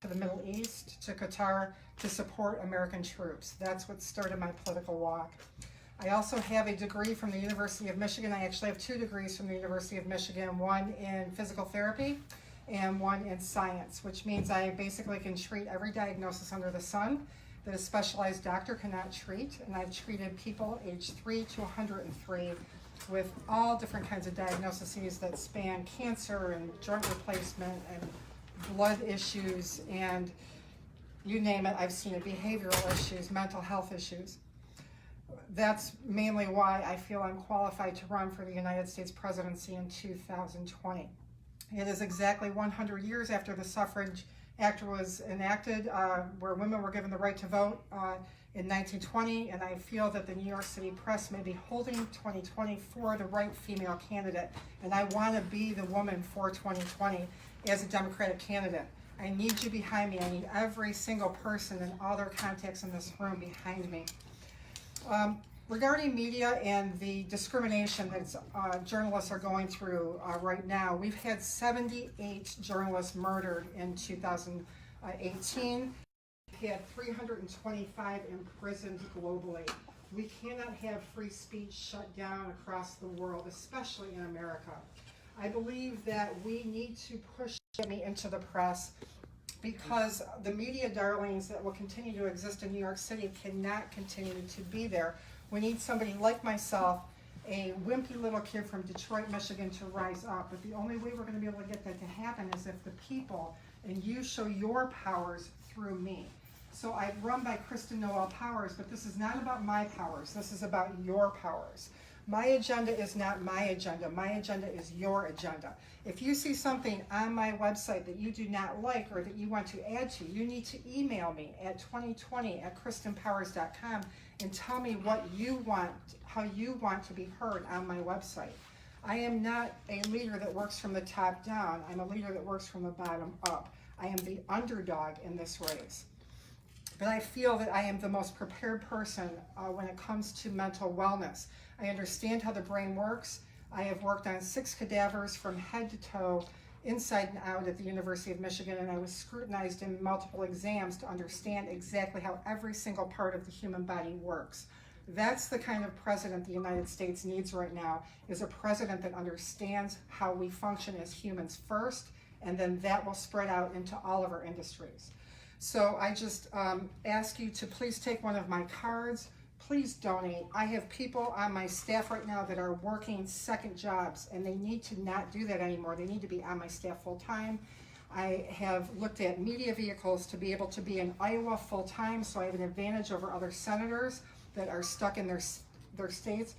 to the Middle East, to Qatar, to support American troops. That's what started my political walk. I also have a degree from the University of Michigan. I actually have 2 degrees from the University of Michigan, one in physical therapy and one in science, which means I basically can treat every diagnosis under the sun that a specialized doctor cannot treat. And I've treated people aged 3 to 103 with all different kinds of diagnoses that span cancer and joint replacement and blood issues and you name it, I've seen it, behavioral issues, mental health issues. That's mainly why I feel I'm qualified to run for the United States presidency in 2020. It is exactly 100 years after the Suffrage Act was enacted, where women were given the right to vote in 1920, and I feel that the New York City press may be holding 2020 for the right female candidate, and I want to be the woman for 2020 as a Democratic candidate. I need you behind me. I need every single person and all their contacts in this room behind me. Regarding media and the discrimination that journalists are going through right now, we've had 78 journalists murdered in 2018. We've had 325 imprisoned globally. We cannot have free speech shut down across the world, especially in America. I believe that we need to push me into the press because the media darlings that will continue to exist in New York City cannot continue to be there. We need somebody like myself, a wimpy little kid from Detroit, Michigan, to rise up. But the only way we're going to be able to get that to happen is if the people and you show your powers through me. So I run by Christin powers, but this is not about my powers. This is about your powers. My agenda is not my agenda. My agenda is your agenda. If you see something on my website that you do not like or that you want to add to, you need to email me at 2020@christinpowers.com and tell me what you want, how you want to be heard on my website. I am not a leader that works from the top down. I'm a leader that works from the bottom up. I am the underdog in this race. But I feel that I am the most prepared person when it comes to mental wellness. I understand how the brain works. I have worked on 6 cadavers from head to toe, inside and out at the University of Michigan, and I was scrutinized in multiple exams to understand exactly how every single part of the human body works. That's the kind of president the United States needs right now, is a president that understands how we function as humans first, and then that will spread out into all of our industries. So I just ask you to please take one of my cards. Please donate. I have people on my staff right now that are working second jobs, and they need to not do that anymore. They need to be on my staff full time. I have looked at media vehicles to be able to be in Iowa full time, so I have an advantage over other senators that are stuck in their states,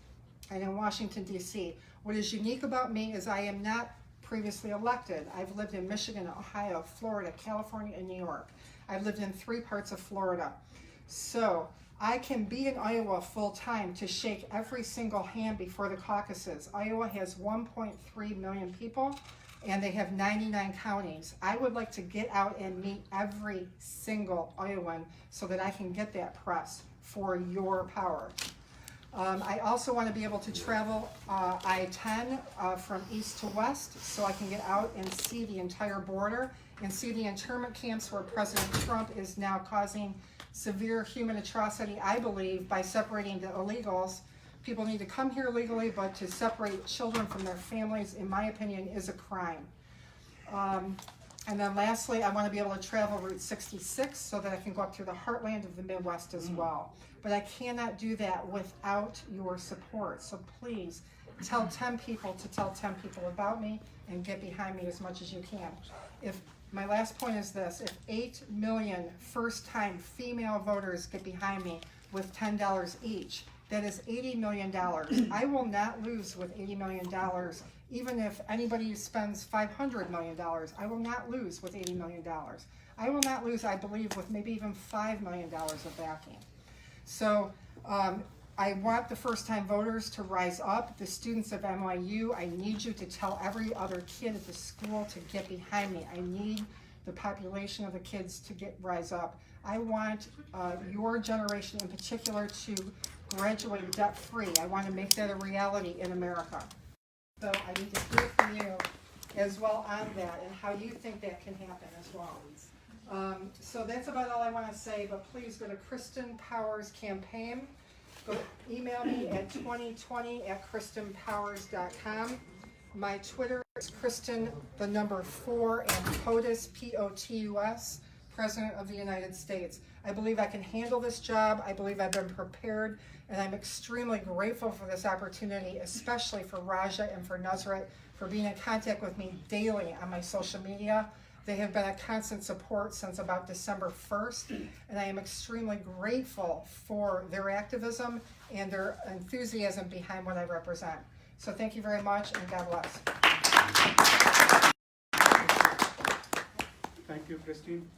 and in Washington, D.C. What is unique about me is I am not previously elected. I've lived in Michigan, Ohio, Florida, California, and New York. I've lived in 3 parts of Florida. So I can be in Iowa full time to shake every single hand before the caucuses. Iowa has 1.3 million people and they have 99 counties. I would like to get out and meet every single Iowan so that I can get that press for your power. I also want to be able to travel I-10 from east to west so I can get out and see the entire border and see the internment camps where President Trump is now causing severe human atrocity, I believe, by separating the illegals. People need to come here legally, but to separate children from their families, in my opinion, is a crime. And then lastly, I want to be able to travel Route 66 so that I can go up through the heartland of the Midwest as well. But I cannot do that without your support. So please tell 10 people to tell 10 people about me and get behind me as much as you can. My last point is this: if 8 million first-time female voters get behind me with $10 each, that is $80 million. I will not lose with $80 million, even if anybody spends $500 million. I will not lose with $80 million. I will not lose, I believe, with maybe even $5 million of backing. So I want the first-time voters to rise up. The students of NYU, I need you to tell every other kid at the school to get behind me. I need the population of the kids to rise up. I want your generation in particular to graduate debt-free. I want to make that a reality in America. So I need to hear from you as well on that and how you think that can happen as well. So that's about all I want to say, but please go to Christin Powers Campaign. Go email me at 2020@christinpowers.com. My Twitter is Christin, the number 4, and POTUS, P-O-T-U-S, President of the United States. I believe I can handle this job. I believe I've been prepared, and I'm extremely grateful for this opportunity, especially for Raja and for Nusrat for being in contact with me daily on my social media. They have been a constant support since about December 1st, and I am extremely grateful for their activism and their enthusiasm behind what I represent. So thank you very much, and God bless. Thank you, Christine.